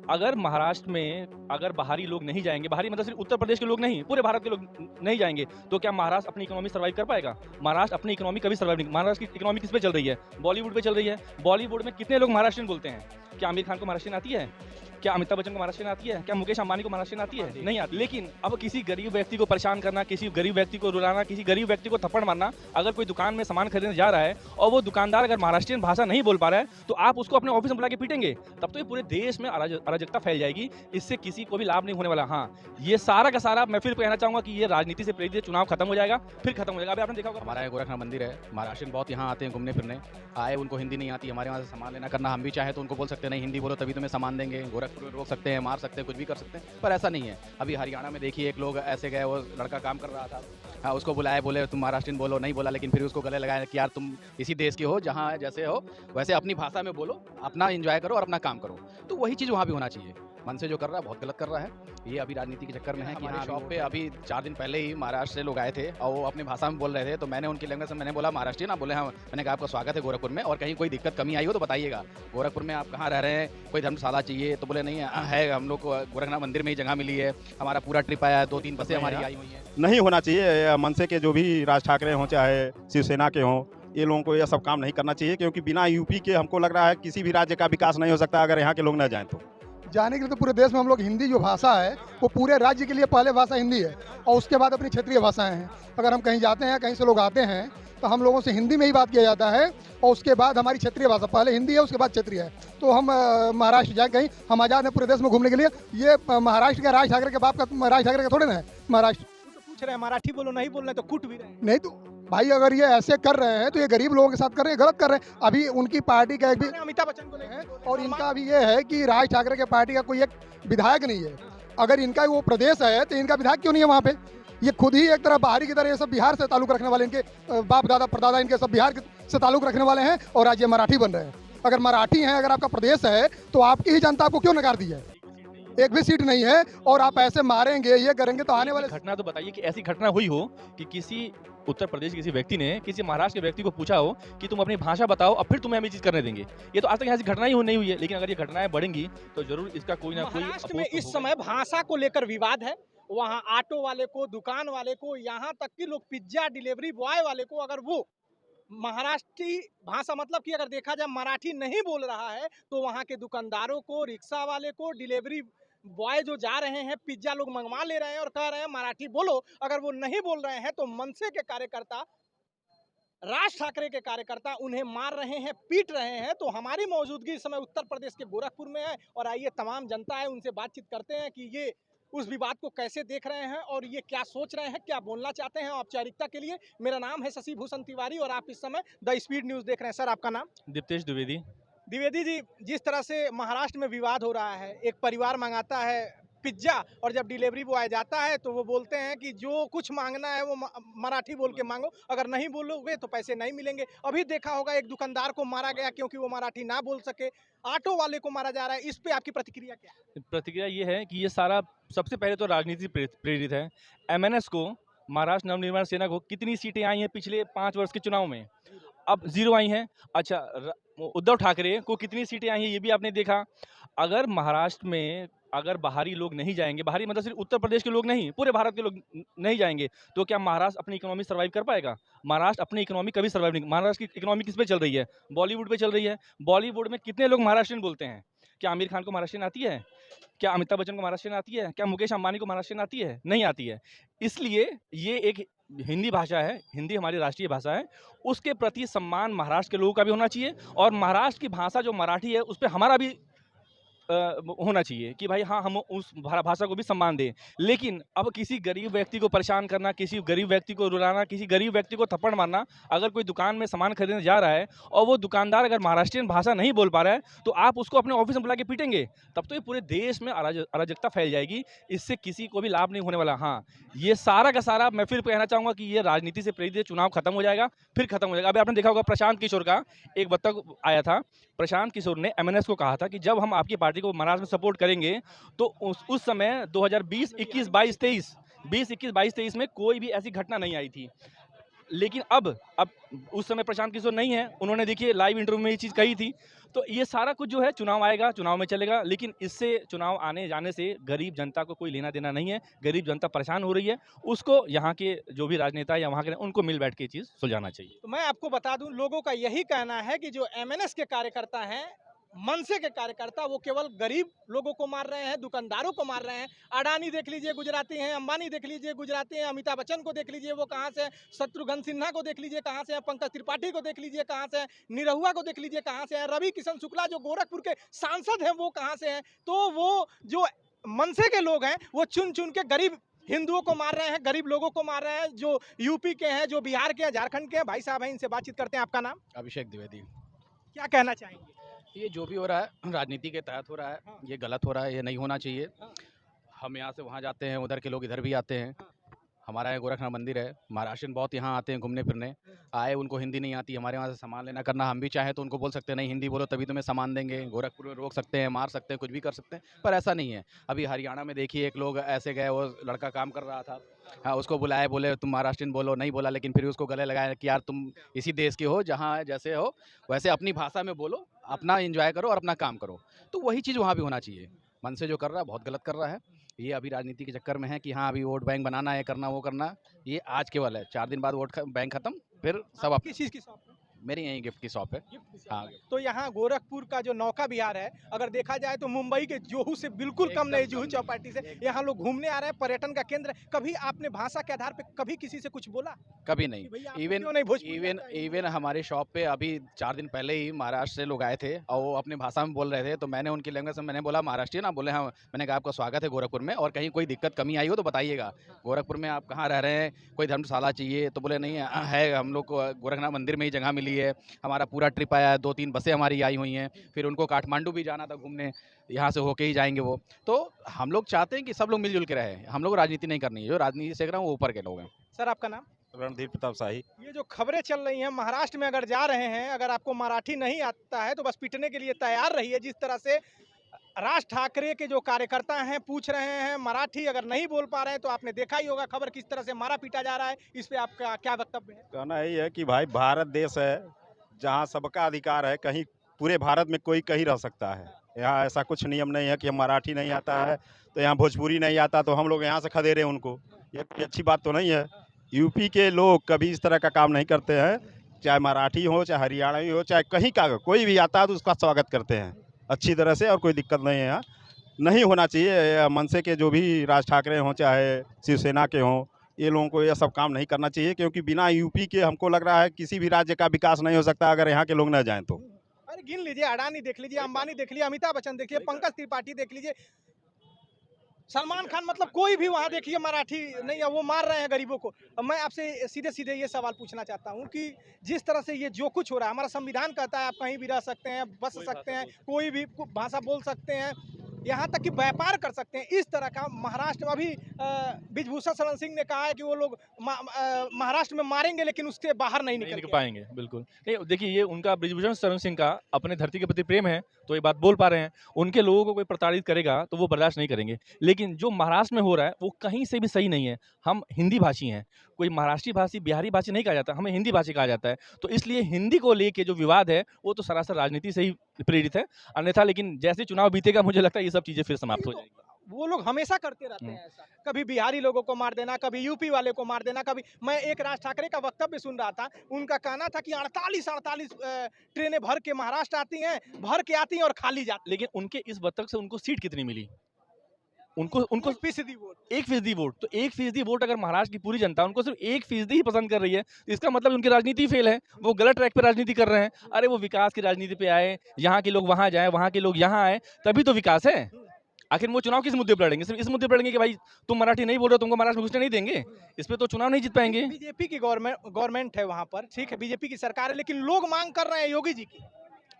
अगर महाराष्ट्र में अगर बाहरी लोग नहीं जाएंगे, बाहरी मतलब सिर्फ उत्तर प्रदेश के लोग नहीं, पूरे भारत के लोग नहीं जाएंगे, तो क्या महाराष्ट्र अपनी इकोनॉमी सर्वाइव कर पाएगा? महाराष्ट्र अपनी इकोनॉमी कभी सर्वाइव नहीं। महाराष्ट्र की इकोनॉमी किस पे चल रही है? बॉलीवुड पे चल रही है। बॉलीवुड में कितने लोग महाराष्ट्रियन बोलते हैं? क्या आमिर खान को महाराष्ट्रियन आती है? क्या अमिताभ बच्चन को महाराष्ट्रियन आती है? क्या मुकेश अंबानी को महाराष्ट्रियन आती है? नहीं आती। लेकिन अब किसी गरीब व्यक्ति को परेशान करना, किसी गरीब व्यक्ति को रुलाना, किसी गरीब व्यक्ति को थप्पड़ मारना, अगर कोई दुकान में सामान खरीदने जा रहा है और वो दुकानदार अगर महाराष्ट्रियन भाषा नहीं बोल पा रहा है, तो आप उसको अपने ऑफिस में बुला के पीटेंगे, तब तो ये पूरे देश में अराजकता फैल जाएगी। इससे किसी को भी लाभ नहीं होने वाला। हाँ, ये सारा का सारा मैं फिर कहना चाहूंगा कि ये राजनीति से प्रेरित चुनाव खत्म हो जाएगा, फिर खत्म हो जाएगा। अभी आपने देखा होगा हमारा गोरखनाथ मंदिर है, महाराष्ट्र बहुत यहाँ आते हैं घूमने फिरने, आए उनको हिंदी नहीं आती, हमारे वहाँ से सामान लेना करना, हम भी चाहे तो उनको बोल सकते हैं नहीं हिंदी बोलो तभी तुम्हें सामान देंगे, गोरखपुर में रोक सकते हैं, मार सकते हैं, कुछ भी कर सकते हैं, पर ऐसा नहीं है। अभी हरियाणा में देखिए एक लोग ऐसे गए, वो लड़का काम कर रहा था, हाँ उसको बुलाए, बोले तुम महाराष्ट्रीयन बोलो, नहीं बोला, लेकिन फिर उसको गले लगाया कि यार तुम इसी देश के हो, जहाँ जैसे हो वैसे अपनी भाषा में बोलो, अपना एंजॉय करो और अपना काम करो। तो वही चीज़ वहाँ भी होना चाहिए। मन से जो कर रहा है बहुत गलत कर रहा है। ये अभी राजनीति के चक्कर में है कि हमारे शॉप पे अभी 4 दिन पहले ही महाराष्ट्र से लोग आए थे और वो अपनी भाषा में बोल रहे थे, तो मैंने उनकी लैंग्वेज में मैंने बोला महाराष्ट्रीय ना, बोले हाँ, मैंने कहा आपका स्वागत है गोरखपुर में, और कहीं कोई दिक्कत कमी आई हो तो बताइएगा। गोरखपुर में आप कहाँ रह रहे हैं, कोई धर्मशाला चाहिए? तो बोले नहीं है, हम लोग को गोरखनाथ मंदिर में ही जगह मिली है, हमारा पूरा ट्रिप आया है, 2-3 बसें हमारी आई हुई हैं। नहीं होना चाहिए। मनसे के जो भी राज ठाकरे हों चाहे शिवसेना के हों, ये लोगों को यह सब काम नहीं करना चाहिए, क्योंकि बिना यूपी के हमको लग रहा है किसी भी राज्य का विकास नहीं हो सकता अगर यहाँ के लोग न जाएं तो। जाने के लिए तो पूरे देश में हम लोग हिंदी जो भाषा है वो पूरे राज्य के लिए पहले भाषा हिंदी है और उसके बाद अपनी क्षेत्रीय भाषाएं हैं। अगर हम कहीं जाते हैं, कहीं से लोग आते हैं तो हम लोगों से हिंदी में ही बात किया जाता है और उसके बाद हमारी क्षेत्रीय भाषा, पहले हिंदी है उसके बाद क्षेत्रीय है। तो हम महाराष्ट्र जाए कहीं, हम आज़ाद हैं पूरे देश में घूमने के लिए। ये महाराष्ट्र का राज ठाकरे के बाप का, राज ठाकरे का थोड़े ना है महाराष्ट्र। पूछ रहे हैं मराठी बोलो, नहीं बोल रहे तो कूट भी रहे हैं। नहीं तो भाई अगर ये ऐसे कर रहे हैं तो ये गरीब लोगों के साथ कर रहे हैं, गलत कर रहे हैं। अभी उनकी पार्टी का एक भी अमिताभ बच्चन को नहीं और इनका भी ये है कि राज ठाकरे के पार्टी का कोई एक विधायक नहीं है। अगर इनका वो प्रदेश है तो इनका विधायक क्यों नहीं है वहाँ पे? ये खुद ही एक तरह बाहरी की तरह, ये सब बिहार से ताल्लुक रखने वाले, इनके बाप दादा परदादा इनके सब बिहार से ताल्लुक रखने वाले हैं और आज ये मराठी बन रहे हैं। अगर मराठी हैं, अगर आपका प्रदेश है तो आपकी ही जनता आपको क्यों नकार दी है? एक भी सीट नहीं है और आप ऐसे मारेंगे, ये करेंगे तो आने वाले घटना तो बताइए कि ऐसी घटना हुई हो कि किसी उत्तर प्रदेश किसी व्यक्ति ने किसी महाराष्ट्र के व्यक्ति को पूछा हो कि तुम अपनी भाषा बताओ अब फिर तुम्हें हम ये चीज करने देंगे। ये तो आज तक ऐसी घटना ही नहीं हुई है, लेकिन अगर ये घटनाएं बढ़ेंगी तो जरूर इसका कोई ना कोई महाराष्ट्र में इस समय भाषा को लेकर विवाद है। वहाँ ऑटो वाले को, दुकान वाले को, यहाँ तक कि लोग पिज्जा डिलीवरी बॉय वाले को, अगर वो महाराष्ट्री भाषा मतलब कि अगर देखा जाए मराठी नहीं बोल रहा है तो वहाँ के दुकानदारों को, रिक्शा वाले को, डिलीवरी बॉय जो जा रहे हैं, पिज्जा लोग मंगवा ले रहे हैं और कह रहे हैं मराठी बोलो। अगर वो नहीं बोल रहे हैं तो मनसे के कार्यकर्ता, राज ठाकरे के कार्यकर्ता उन्हें मार रहे हैं, पीट रहे हैं। तो हमारी मौजूदगी इस समय उत्तर प्रदेश के गोरखपुर में है और आइए तमाम जनता है उनसे बातचीत करते हैं कि ये उस विवाद को कैसे देख रहे हैं और ये क्या सोच रहे हैं, क्या बोलना चाहते हैं औपचारिकता के लिए। मेरा नाम है शशि भूषण तिवारी और आप इस समय द स्पीड न्यूज़ देख रहे हैं। सर आपका नाम? दीप्तेश द्विवेदी। द्विवेदी जी, जिस तरह से महाराष्ट्र में विवाद हो रहा है, एक परिवार मंगाता है पिज्जा और जब डिलीवरी बॉय जाता है तो वो बोलते हैं कि जो कुछ मांगना है वो मराठी बोल के मांगो, अगर नहीं बोलोगे तो पैसे नहीं मिलेंगे। अभी देखा होगा एक दुकानदार को मारा गया क्योंकि वो मराठी ना बोल सके, ऑटो वाले को मारा जा रहा है। इस पे आपकी प्रतिक्रिया क्या है? प्रतिक्रिया ये है कि ये सारा सबसे पहले तो राजनीति प्रेरित है। एमएनएस को, महाराष्ट्र नवनिर्माण सेना को कितनी सीटें आई हैं पिछले 5 वर्ष के चुनाव में? अब 0 आई हैं। अच्छा, उद्धव ठाकरे को कितनी सीटें आई हैं ये भी आपने देखा। अगर महाराष्ट्र में अगर बाहरी लोग नहीं जाएंगे, बाहरी मतलब सिर्फ उत्तर प्रदेश के लोग नहीं, पूरे भारत के लोग नहीं जाएंगे, तो क्या महाराष्ट्र अपनी इकोनॉमी सर्वाइव कर पाएगा? महाराष्ट्र अपनी इकोनॉमी कभी सर्वाइव नहीं। महाराष्ट्र की इकोनॉमी किस पे चल रही है? बॉलीवुड पे चल रही है। बॉलीवुड में कितने लोग महाराष्ट्रियन बोलते हैं? क्या आमिर खान को महाराष्ट्रियन आती है? क्या अमिताभ बच्चन को महाराष्ट्रियन आती है? क्या मुकेश अंबानी को महाराष्ट्रियन आती है? नहीं आती है। इसलिए ये एक हिंदी भाषा है, हिंदी हमारी राष्ट्रीय भाषा है, उसके प्रति सम्मान महाराष्ट्र के लोगों का भी होना चाहिए और महाराष्ट्र की भाषा जो मराठी है उस पर हमारा भी होना चाहिए कि भाई हाँ, हम उस भाषा को भी सम्मान दें। लेकिन अब किसी गरीब व्यक्ति को परेशान करना, किसी गरीब व्यक्ति को रुलाना, किसी गरीब व्यक्ति को थप्पड़ मारना, अगर कोई दुकान में सामान खरीदने जा रहा है और वो दुकानदार अगर महाराष्ट्रियन भाषा नहीं बोल पा रहा है, तो आप उसको अपने ऑफिस में बुला के पीटेंगे, तब तो ये पूरे देश में अराजकता फैल जाएगी। इससे किसी को भी लाभ नहीं होने वाला। हाँ, ये सारा का सारा मैं फिर कहना चाहूँगा कि ये राजनीति से प्रेरित चुनाव खत्म हो जाएगा, फिर खत्म हो जाएगा। अभी आपने देखा होगा प्रशांत किशोर का एक बतख आया था। प्रशांत किशोर ने एमएनएस को कहा था कि जब हम आपकी पार्टी को महाराष्ट्र में सपोर्ट करेंगे तो उस समय 2020, 21, 22, 23 में कोई भी ऐसी घटना नहीं आई थी। लेकिन अब उस समय प्रशांत किशोर नहीं है, उन्होंने देखिए लाइव इंटरव्यू में ये चीज़ कही थी। तो ये सारा कुछ जो है चुनाव आएगा, चुनाव में चलेगा, लेकिन इससे चुनाव आने जाने से गरीब जनता को कोई लेना देना नहीं है। गरीब जनता परेशान हो रही है, उसको यहाँ के जो भी राजनेता या वहाँ के उनको मिल बैठ के ये चीज़ सुलझाना चाहिए। तो मैं आपको बता दूं, लोगों का यही कहना है कि जो एमएनएस के कार्यकर्ता हैं, मनसे के कार्यकर्ता, वो केवल गरीब लोगों को मार रहे हैं, दुकानदारों को मार रहे हैं। अडानी देख लीजिए गुजराती हैं, अंबानी देख लीजिए गुजराती हैं, अमिताभ बच्चन को देख लीजिए वो कहाँ से हैं, शत्रुघ्न सिन्हा को देख लीजिए कहाँ से हैं, पंकज त्रिपाठी को देख लीजिए कहाँ से हैं, निरहुआ को देख लीजिए कहाँ से हैं, रवि किशन शुक्ला जो गोरखपुर के सांसद हैं वो कहाँ से हैं। तो वो जो मनसे के लोग हैं वो चुन चुन के गरीब हिंदुओं को मार रहे हैं, गरीब लोगों को मार रहे हैं, जो यूपी के हैं, जो बिहार के हैं, झारखंड के हैं। भाई साहब हैं, इनसे बातचीत करते हैं। आपका नाम? अभिषेक द्विवेदी। क्या कहना चाहेंगे? ये जो भी हो रहा है राजनीति के तहत हो रहा है, ये गलत हो रहा है, ये नहीं होना चाहिए। हम यहाँ से वहाँ जाते हैं, उधर के लोग इधर भी आते हैं। हमारा यहाँ गोरखनाथ मंदिर है, महाराष्ट्र बहुत यहाँ आते हैं घूमने फिरने। आए उनको हिंदी नहीं आती, हमारे वहाँ से सामान लेना करना, हम भी चाहें तो उनको बोल सकते हैं नहीं हिंदी बोलो तभी तुम्हें सामान देंगे, गोरखपुर में रोक सकते हैं, मार सकते हैं, कुछ भी कर सकते हैं, पर ऐसा नहीं है। अभी हरियाणा में देखिए एक लोग ऐसे गए, वो लड़का काम कर रहा था, हाँ उसको बुलाए, बोले तुम महाराष्ट्रीयन बोलो, नहीं बोला, लेकिन फिर उसको गले लगाया कि यार तुम इसी देश के हो, जहाँ जैसे हो वैसे अपनी भाषा में बोलो, अपना एंजॉय करो और अपना काम करो। तो वही चीज़ वहाँ भी होना चाहिए। मन से जो कर रहा है बहुत गलत कर रहा है। ये अभी राजनीति के चक्कर में है कि हाँ अभी वोट बैंक बनाना है, करना वो करना, ये आज केवल है, 4 दिन बाद वोट बैंक खत्म, फिर सब किस चीज़ की शॉप है? मेरी यहीं गिफ्ट की शॉप है। हाँ, तो यहाँ गोरखपुर का जो नौका विहार है, अगर देखा जाए तो मुंबई के जुहू से बिल्कुल कम नहीं, जुहू चौपाटी से यहाँ लोग घूमने आ रहे हैं, पर्यटन का केंद्र है। कभी आपने भाषा के आधार पे कभी किसी से कुछ बोला? कभी कि नहीं। भैया आपको इवन क्यों नहीं भोजपुरी आता है? इवन हमारे शॉप पे अभी 4 दिन पहले ही महाराष्ट्र से लोग आए थे और वो अपनी भाषा में बोल रहे थे, तो मैंने उनकी लैंग्वेज में मैंने बोला महाराष्ट्रीय ना, बोले हाँ, मैंने कहा आपका स्वागत है गोरखपुर में, और कहीं कोई दिक्कत कमी आई हो तो बताइएगा। गोरखपुर में आप कहाँ रह रहे हैं, कोई धर्मशाला चाहिए तो बोले नहीं है, हम लोग को गोरखनाथ मंदिर में ही जगह मिली है, हमारा पूरा ट्रिप आया है, 2-3 बसें हमारी आई हुई हैं, फिर उनको काठमांडू भी जाना था घूमने, यहाँ से होके ही जाएंगे वो। तो हम लोग चाहते हैं कि सब लोग मिलजुल के रहें, हम लोग राजनीति नहीं करनी है, जो राजनीति से कर रहे हैं वो ऊपर के लोग हैं। सर आपका नाम? रणधीर प्रताप शाही। ये जो खबरें चल रही हैं महाराष्ट्र में, अगर जा रहे हैं, अगर आपको मराठी नहीं आता है तो बस पिटने के लिए तैयार रहिए। जिस तरह से राज ठाकरे के जो कार्यकर्ता हैं पूछ रहे हैं मराठी, अगर नहीं बोल पा रहे हैं तो आपने देखा ही होगा खबर किस तरह से मारा पीटा जा रहा है। इस पे आपका क्या वक्तव्य है? कहना यही है कि भाई भारत देश है जहाँ सबका अधिकार है, कहीं पूरे भारत में कोई कहीं रह सकता है। यहाँ ऐसा कुछ नियम नहीं है कि हम मराठी नहीं आता है तो यहाँ भोजपुरी नहीं आता तो हम लोग यहाँ से खदेड़े उनको, ये कोई अच्छी बात तो नहीं है। यूपी के लोग कभी इस तरह का काम नहीं करते हैं, चाहे मराठी हो, चाहे हरियाणवी हो, चाहे कहीं का कोई भी आता है तो उसका स्वागत करते हैं अच्छी तरह से, और कोई दिक्कत नहीं है। यहाँ नहीं होना चाहिए। मनसे के जो भी राज ठाकरे हों, चाहे शिवसेना के हों, ये लोगों को ये सब काम नहीं करना चाहिए, क्योंकि बिना यूपी के हमको लग रहा है किसी भी राज्य का विकास नहीं हो सकता अगर यहाँ के लोग न जाएं तो। अरे गिन लीजिए, अडानी देख लीजिए, अंबानी देख लीजिए, अमिताभ बच्चन देखिए, पंकज त्रिपाठी देख लीजिए, सलमान खान, मतलब कोई भी वहाँ देखिए मराठी नहीं है, वो मार रहे हैं गरीबों को। अब मैं आपसे सीधे सीधे ये सवाल पूछना चाहता हूँ कि जिस तरह से ये जो कुछ हो रहा है, हमारा संविधान कहता है आप कहीं भी रह सकते हैं, बस सकते हैं, कोई भी भाषा बोल सकते हैं, यहाँ तक कि व्यापार कर सकते हैं। इस तरह का महाराष्ट्र में अभी ब्रिजभूषण शरण सिंह ने कहा है कि वो लोग महाराष्ट्र में मारेंगे लेकिन उससे बाहर नहीं नहीं निकल निकल पाएंगे, बिल्कुल नहीं। देखिए ये उनका ब्रिजभूषण शरण सिंह का अपने धरती के प्रति प्रेम है तो ये बात बोल पा रहे हैं। उनके लोगों को कोई प्रताड़ित करेगा तो वो बर्दाश्त नहीं करेंगे, लेकिन जो महाराष्ट्र में हो रहा है वो कहीं से भी सही नहीं है। हम हिंदी भाषी हैं, कोई महाराष्ट्री भाषी बिहारी भाषी नहीं कहा जाता, हमें हिंदी भाषी कहा जाता है। तो इसलिए हिंदी को लेके जो विवाद है वो तो सरासर राजनीति से ही प्रेरित है, अन्यथा लेकिन जैसे चुनाव बीतेगा मुझे लगता है ये सब चीज़ें फिर समाप्त हो जाएंगी। वो लोग हमेशा करते रहते हैं ऐसा, कभी बिहारी लोगों को मार देना, कभी यूपी वाले को मार देना, कभी। मैं एक राज ठाकरे का वक्तव्य सुन रहा था, उनका कहना था कि 48 ट्रेनें भर के महाराष्ट्र आती हैं, भर के आती हैं और खाली जाती। लेकिन उनके इस वक्तव्य से उनको सीट कितनी मिली? उनको 1% वोट। 1% वोट, तो 1% वोट अगर महाराष्ट्र की पूरी जनता उनको सिर्फ 1% ही पसंद कर रही है, तो इसका मतलब उनकी राजनीति फेल है, वो गलत ट्रैक पे राजनीति कर रहे हैं। अरे वो विकास की राजनीति पे आए, यहाँ के लोग वहाँ जाए, वहाँ के लोग यहाँ आए, तभी तो विकास है। आखिर वो चुनाव किस मुद्दे पर लड़ेंगे? सिर्फ इस मुद्दे पर लड़ेंगे कि भाई तुम मराठी नहीं बोल रहे हो, तुमको महाराष्ट्र में घुसने नहीं देंगे, इस पे तो चुनाव नहीं जीत पाएंगे। बीजेपी की गवर्नमेंट है वहाँ पर, ठीक है, बीजेपी की सरकार है, लेकिन लोग मांग कर रहे हैं योगी जी की,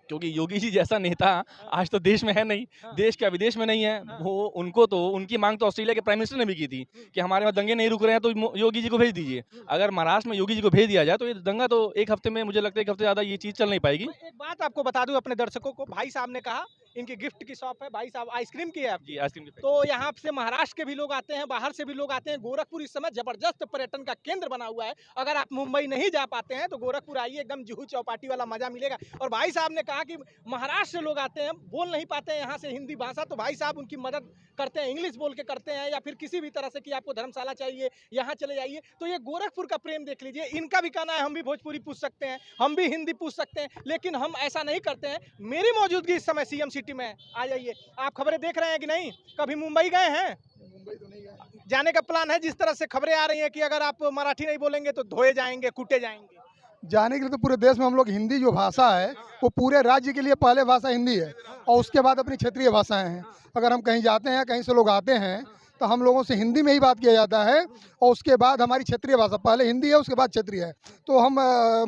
क्योंकि योगी जी जैसा नेता आज तो देश में है नहीं, देश क्या विदेश में नहीं है। वो उनको तो उनकी मांग तो ऑस्ट्रेलिया के प्राइम मिनिस्टर ने भी की थी कि हमारे वहाँ दंगे नहीं रुक रहे हैं तो योगी जी को भेज दीजिए। अगर महाराष्ट्र में योगी जी को भेज दिया जाए तो ये दंगा तो एक हफ्ते में, मुझे लगता है एक हफ्ते ज़्यादा ये चीज़ चल नहीं पाएगी। एक बात आपको बता दूं अपने दर्शकों को, भाई साहब ने कहा इनकी गिफ्ट की शॉप है। भाई साहब आइसक्रीम की है आपकी? जी, आइसक्रीम की तो यहाँ से महाराष्ट्र के भी लोग आते हैं, बाहर से भी लोग आते हैं। गोरखपुर इस समय जबरदस्त पर्यटन का केंद्र बना हुआ है। अगर आप मुंबई नहीं जा पाते हैं तो गोरखपुर आइए, एकदम जुहू चौपाटी वाला मजा मिलेगा। और भाई साहब ने कहा कि महाराष्ट्र से लोग आते हैं, बोल नहीं पाते हैं यहाँ से हिंदी भाषा, तो भाई साहब उनकी मदद करते हैं, इंग्लिश बोल के करते हैं, या फिर किसी भी तरह से कि आपको धर्मशाला चाहिए यहाँ चले जाइए। तो ये गोरखपुर का प्रेम देख लीजिए। इनका भी कहना है हम भी भोजपुरी पूछ सकते हैं, हम भी हिंदी पूछ सकते हैं, लेकिन हम ऐसा नहीं करते हैं। मेरी मौजूदगी इस समय सीएम सिटी में है, आ जाइए। आप खबरें देख रहे हैं कि नहीं? कभी मुंबई गए हैं? मुंबई तो नहीं गया। जाने का प्लान है? जिस तरह से खबरें आ रही हैं कि अगर आप मराठी नहीं बोलेंगे तो धोए जाएंगे, कूटे जाएंगे। जाने के लिए तो पूरे देश में हम लोग हिंदी जो भाषा है वो पूरे राज्य के लिए पहले भाषा हिंदी है और उसके बाद अपनी क्षेत्रीय भाषाएं हैं। अगर हम कहीं जाते हैं, कहीं से लोग आते हैं तो हम लोगों से हिंदी में ही बात किया जाता है और उसके बाद हमारी क्षेत्रीय भाषा, पहले हिंदी है उसके बाद क्षेत्रीय है। तो हम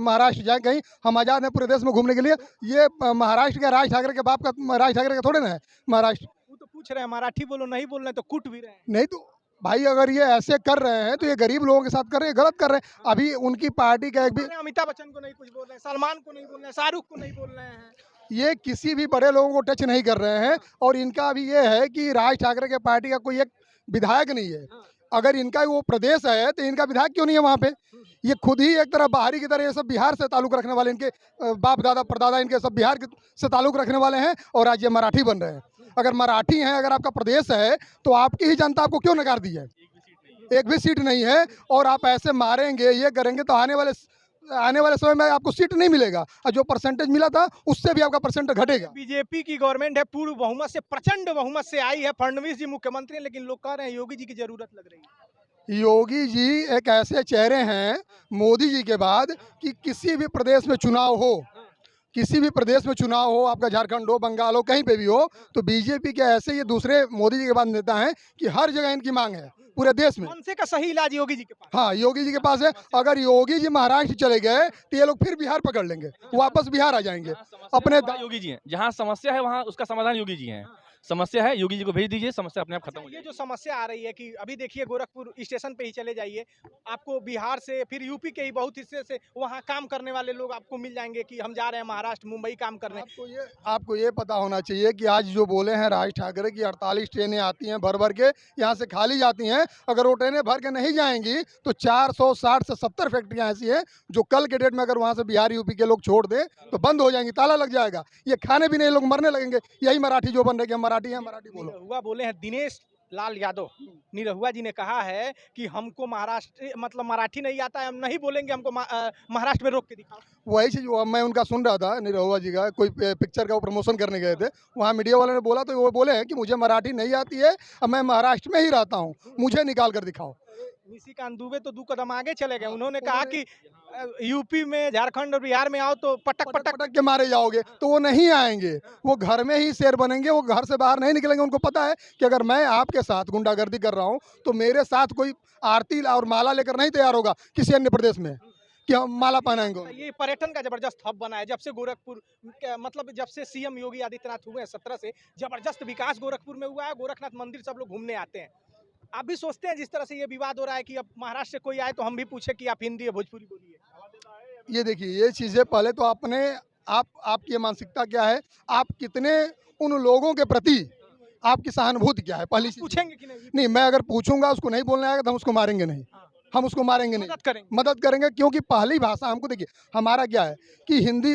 महाराष्ट्र जाए कहीं, हम आज़ाद हैं पूरे देश में घूमने के लिए। ये महाराष्ट्र के राज ठाकरे के बाप का, राज ठाकरे का थोड़े ना है महाराष्ट्र। वो तो पूछ रहे हैं मराठी बोलो, नहीं बोल रहे हैं तो कूट भी रहे हैं। नहीं तो भाई अगर ये ऐसे कर रहे हैं तो ये गरीब लोगों के साथ कर रहे हैं, गलत कर रहे हैं। अभी उनकी पार्टी का एक भी, अमिताभ बच्चन को नहीं कुछ बोल रहे हैं, सलमान को नहीं बोल रहे हैं, शाहरुख को नहीं बोल रहे हैं। ये किसी भी बड़े लोगों को टच नहीं कर रहे हैं। और इनका अभी ये है कि राज ठाकरे के पार्टी का कोई एक विधायक नहीं है। अगर इनका वो प्रदेश है तो इनका विधायक क्यों नहीं है वहाँ पे? ये खुद ही एक तरह बाहरी की तरह, ये सब बिहार से ताल्लुक रखने वाले, इनके बाप दादा परदादा इनके सब बिहार से ताल्लुक रखने वाले हैं और आज ये मराठी बन रहे हैं। अगर मराठी हैं, अगर आपका प्रदेश है तो आपकी ही जनता आपको क्यों नकार दी है? एक भी सीट नहीं है। और आप ऐसे मारेंगे, ये करेंगे तो आने वाले समय में आपको सीट नहीं मिलेगा और जो परसेंटेज मिला था उससे भी आपका परसेंटेज घटेगा। बीजेपी की गवर्नमेंट है, पूर्ण बहुमत से, प्रचंड बहुमत से आई है। फडणवीस जी मुख्यमंत्री हैं, लेकिन लोग कह रहे हैं योगी जी की जरूरत लग रही है। योगी जी एक ऐसे चेहरे हैं मोदी जी के बाद कि किसी भी प्रदेश में चुनाव हो, किसी भी प्रदेश में चुनाव हो, आपका झारखंड हो, बंगाल हो, कहीं पे भी हो, तो बीजेपी के ऐसे ये दूसरे मोदी जी के बाद नेता हैं कि हर जगह इनकी मांग है पूरे देश में। मनसे का सही इलाज योगी जी के पास। हाँ, योगी जी के पास है। अगर योगी जी महाराष्ट्र चले गए तो ये लोग फिर बिहार पकड़ लेंगे, वापस बिहार आ जाएंगे अपने योगी जी हैं, जहाँ समस्या है वहाँ उसका समाधान योगी जी हैं। समस्या है, योगी जी को भेज दीजिए, समस्या अपने आप खत्म हो ये जाएगी। जो समस्या आ रही है कि अभी देखिए गोरखपुर स्टेशन पे ही चले जाइए, आपको बिहार से, फिर यूपी के ही बहुत हिस्से से वहाँ काम करने वाले लोग आपको मिल जाएंगे कि हम जा रहे हैं महाराष्ट्र, मुंबई काम करने। आपको ये पता होना चाहिए कि आज जो बोले हैं राज ठाकरे की 48 ट्रेनें आती हैं भर भर के, यहाँ से खाली जाती हैं। अगर वो ट्रेनें भर के नहीं जाएंगी तो 460 से 70 फैक्ट्रियाँ ऐसी हैं जो कल के डेट में अगर वहाँ से बिहार यूपी के लोग छोड़ दें तो बंद हो जाएंगी, ताला लग जाएगा। ये खाने भी नहीं, लोग मरने लगेंगे। यही मराठी जो बन रहे कि हम मराठी हैं, मराठी बोलो। निरहुआ बोले हैं दिनेश लाल यादव, निरहुआ जी ने कहा है कि हमको महाराष्ट्र मतलब मराठी नहीं आता है, हम नहीं बोलेंगे, हमको महाराष्ट्र में रोक के दिखाओ। वही चीज़ मैं उनका सुन रहा था, निरहुआ जी का कोई पिक्चर का वो प्रमोशन करने गए थे, वहाँ मीडिया वाले ने बोला तो वो बोले हैं कि मुझे मराठी नहीं आती है, अब मैं महाराष्ट्र में ही रहता हूँ, मुझे निकाल कर दिखाओ। निशिकांत दुबे तो 2 कदम आगे चले गए। उन्होंने कहा कि यूपी में, झारखंड और बिहार में आओ तो पटक पटक पटक के मारे जाओगे, तो वो नहीं आएंगे। वो घर में ही शेर बनेंगे, वो घर से बाहर नहीं निकलेंगे। उनको पता है कि अगर मैं आपके साथ गुंडागर्दी कर रहा हूँ तो मेरे साथ कोई आरती और माला लेकर नहीं तैयार होगा किसी अन्य प्रदेश में कि हम माला पहनाएंगे। ये पर्यटन का जबरदस्त हब बना है जब से गोरखपुर मतलब जब से सीएम योगी आदित्यनाथ हुए हैं 17 से, जबरदस्त विकास गोरखपुर में हुआ है। गोरखनाथ मंदिर सब लोग घूमने आते हैं। आप भी सोचते हैं जिस तरह से ये विवाद हो रहा है कि अब महाराष्ट्र से कोई आए तो हम भी पूछे कि आप हिंदी या भोजपुरी बोलिए? ये देखिए, ये चीज़ें पहले तो आपकी मानसिकता क्या है, आप कितने उन लोगों के प्रति आपकी सहानुभूति क्या है, पहली चीज़। पूछेंगे कि नहीं? नहीं, मैं अगर पूछूंगा उसको नहीं बोलने आएगा तो हम उसको मारेंगे नहीं, हम उसको मारेंगे नहीं, मदद करेंगे। क्योंकि पहली भाषा हमको, देखिए हमारा क्या है कि हिंदी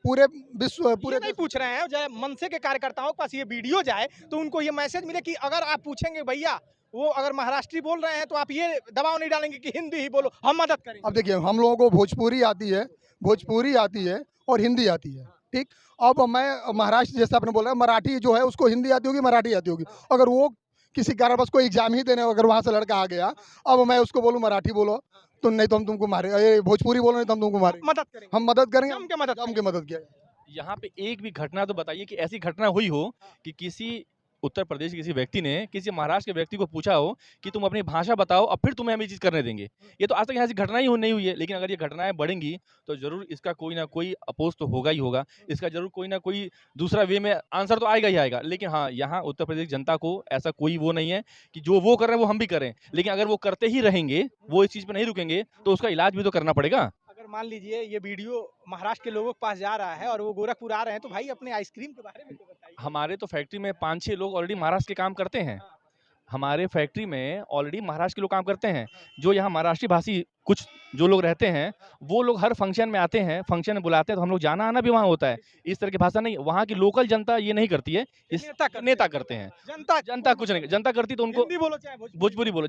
पूरे विश्व, पूरे नहीं पूछ रहे हैं, चाहे मनसे के कार्यकर्ताओं के पास ये वीडियो जाए तो उनको ये मैसेज मिले कि अगर आप पूछेंगे भैया वो अगर महाराष्ट्री बोल रहे हैं तो आप ये दबाव नहीं डालेंगे कि हिंदी ही बोलो, हम मदद करेंगे। अब देखिए, हम लोगों को भोजपुरी आती है और हिंदी आती है, ठीक। अब मैं महाराष्ट्र, जैसे आपने बोला मराठी जो है उसको हिंदी आती होगी, मराठी आती होगी। अगर वो किसी कारणवश कोई एग्जाम ही देने, अगर वहाँ से लड़का आ गया, अब मैं उसको बोलूँ मराठी बोलो तो नहीं तो हम तुमको मारे, भोजपुरी बोलो नहीं तो हम तुमको मारे, मदद करेंगे, हम मदद करेंगे, जम के मदद किया। यहाँ पे एक भी घटना तो बताइए कि ऐसी घटना हुई हो कि किसी उत्तर प्रदेश के किसी व्यक्ति ने किसी महाराष्ट्र के व्यक्ति को पूछा हो कि तुम अपनी भाषा बताओ अब फिर तुम्हें हम ये चीज़ करने देंगे। ये तो आज तक ऐसी घटना ही नहीं हुई है। लेकिन अगर ये घटनाएं बढ़ेंगी तो जरूर इसका कोई ना कोई अपोज तो होगा ही होगा, इसका जरूर कोई ना कोई दूसरा वे में आंसर तो आएगा ही आएगा। लेकिन हाँ, यहाँ उत्तर प्रदेश की जनता को ऐसा कोई वो नहीं है कि जो वो कर रहे हैं वो हम भी करें। लेकिन अगर वो करते ही रहेंगे, वो इस चीज़ पर नहीं रुकेंगे, तो उसका इलाज भी तो करना पड़ेगा। अगर मान लीजिए ये वीडियो महाराष्ट्र के लोगों के पास जा रहा है और वो गोरखपुर आ रहे हैं तो भाई अपने आइसक्रीम के बारे में तो बताइए। हमारे तो फैक्ट्री में 5-6 लोग ऑलरेडी महाराष्ट्र के काम करते हैं। हमारे फैक्ट्री में ऑलरेडी महाराष्ट्र के लोग काम करते हैं। जो यहाँ महाराष्ट्री भाषी कुछ जो लोग रहते हैं, वो लोग हर फंक्शन में आते हैं, फंक्शन में बुलाते हैं तो हम लोग जाना-आना भी वहाँ होता है। इस तरह की भाषा नहीं, वहाँ की लोकल जनता ये नहीं करती है, इस नेता करते हैं। जनता कुछ नहीं, जनता करती तो उनको हिंदी बोलो चाहे भोजपुरी भोजपुरी बोलो।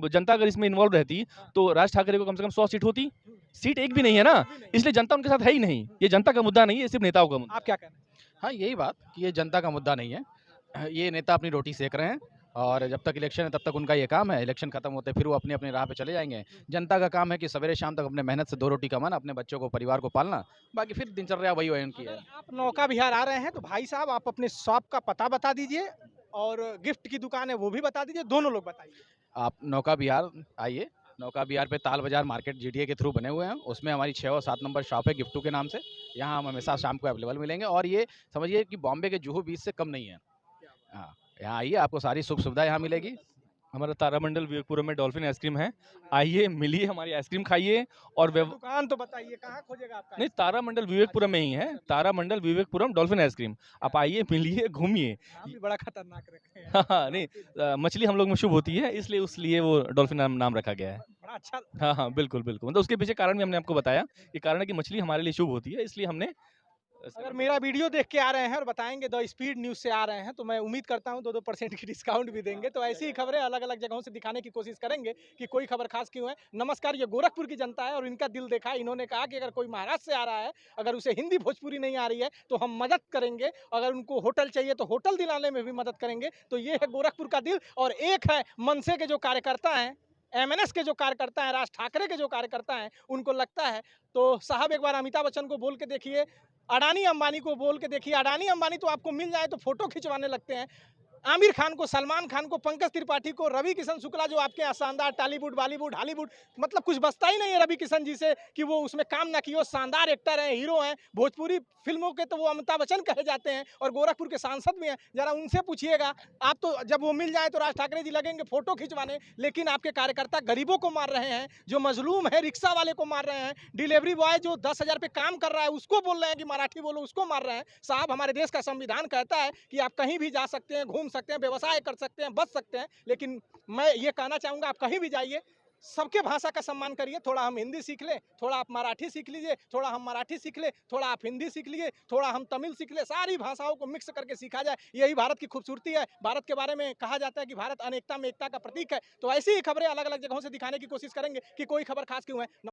जनता अगर इसमें इन्वॉल्व रहती तो राज ठाकरे को कम से कम 100 सीट होती। सीट एक भी नहीं है ना, इसलिए जनता उनके साथ है ही नहीं। ये जनता का मुद्दा नहीं है, ये सिर्फ नेताओं का मुद्दा है। आप क्या कहना है? हाँ, यही बात कि ये जनता का मुद्दा नहीं है। ये नेता अपनी रोटी सेक रहे हैं और जब तक इलेक्शन है तब तक उनका ये काम है। इलेक्शन खत्म होते फिर वो अपनी-अपनी राह पे चले जाएँगे। जनता का काम है कि सवेरे शाम तक अपने मेहनत से 2 रोटी कमाना, अपने बच्चों को, परिवार को पालना। बाकी फिर दिनचर्या वही है उनकी है। अगर आप नौका विहार आ रहे हैं तो भाई साहब आप अपने शॉप का पता बता दीजिए और गिफ्ट की दुकान है वो भी बता दीजिए, दोनों लोग बताइए। आप नौका विहार आइए। नौका विहार पे ताल बाज़ार मार्केट जीटीए के थ्रू बने हुए हैं। उसमें हमारी 6 और 7 नंबर शॉप है गिफ्टू के नाम से। यहाँ हम हमेशा शाम को अवेलेबल मिलेंगे और ये समझिए कि बॉम्बे के जुहू बीच से कम नहीं है। हाँ, यहाँ आइए, आपको सारी सुख-सुविधा यहाँ मिलेगी। हमारा तारामंडल विवेकपुरम में डॉल्फिन आइसक्रीम है। आइए, मिलिए, हमारी आइसक्रीम खाइए और दुकान तो बताइए कहाँ खोजेगा आपका? नहीं, तारामंडल विवेकपुरम में ही है। तारामंडल विवेकपुरम डॉल्फिन आइसक्रीम। आप आइए, मिलिए, घूमिए। नाम भी बड़ा खतरनाक रखे हैं। हाँ, हाँ, नहीं मछली हम लोग में शुभ होती है, इसलिए वो डॉल्फिन नाम रखा गया है। बड़ा अच्छा हाँ, हाँ, बिल्कुल, बिल्कुल। मतलब उसके पीछे कारण भी हमने आपको बताया। ये कारण है कि मछली हमारे लिए शुभ होती है, इसलिए हमने अगर मेरा वीडियो देख के आ रहे हैं और बताएंगे द स्पीड न्यूज़ से आ रहे हैं तो मैं उम्मीद करता हूं 2-2% की डिस्काउंट भी देंगे। तो ऐसी ही खबरें अलग-अलग जगहों से दिखाने की कोशिश करेंगे कि कोई खबर खास क्यों है। नमस्कार, ये गोरखपुर की जनता है और इनका दिल देखा है। इन्होंने कहा कि अगर कोई महाराष्ट्र से आ रहा है, अगर उसे हिंदी भोजपुरी नहीं आ रही है तो हम मदद करेंगे। अगर उनको होटल चाहिए तो होटल दिलाने में भी मदद करेंगे। तो ये है गोरखपुर का दिल। और एक है मनसे के जो कार्यकर्ता हैं, एमएनएस के जो कार्यकर्ता हैं, राज ठाकरे के जो कार्यकर्ता हैं, उनको लगता है तो साहब एक बार अमिताभ बच्चन को बोल के देखिए, अडानी अंबानी को बोल के देखिए। अडानी अंबानी तो आपको मिल जाए तो फोटो खिंचवाने लगते हैं। आमिर खान को, सलमान खान को, पंकज त्रिपाठी को, रवि किशन शुक्ला जो आपके यहाँ शानदार टॉलीवुड, बॉलीवुड, हॉलीवुड मतलब कुछ बचता ही नहीं है रवि किशन जी से कि वो उसमें काम ना किए हो। शानदार एक्टर हैं, हीरो हैं, भोजपुरी फिल्मों के तो वो अमिताभ बच्चन कहे जाते हैं और गोरखपुर के सांसद भी हैं। जरा उनसे पूछिएगा। आप तो जब वो मिल जाए तो राज ठाकरे जी लगेंगे फोटो खिंचवाने, लेकिन आपके कार्यकर्ता गरीबों को मार रहे हैं, जो मजलूम है रिक्शा वाले को मार रहे हैं, डिलीवरी बॉय जो 10,000 पे काम कर रहा है उसको बोल रहे हैं कि मराठी बोलो, उसको मार रहे हैं। साहब, हमारे देश का संविधान कहता है कि आप कहीं भी जा सकते हैं, घूम सकते हैं, व्यवसाय कर सकते हैं, बच सकते हैं। लेकिन मैं ये कहना चाहूँगा, आप कहीं भी जाइए, सबके भाषा का सम्मान करिए। थोड़ा हम हिंदी सीख लें, थोड़ा आप मराठी सीख लीजिए, थोड़ा हम मराठी सीख लें, थोड़ा आप हिंदी सीख लीजिए, थोड़ा हम तमिल सीख लें। सारी भाषाओं को मिक्स करके सीखा जाए, यही भारत की खूबसूरती है। भारत के बारे में कहा जाता है कि भारत अनेकता में एकता का प्रतीक है। तो ऐसी ही खबरें अलग अलग जगहों से दिखाने की कोशिश करेंगे कि कोई खबर खास क्यों है।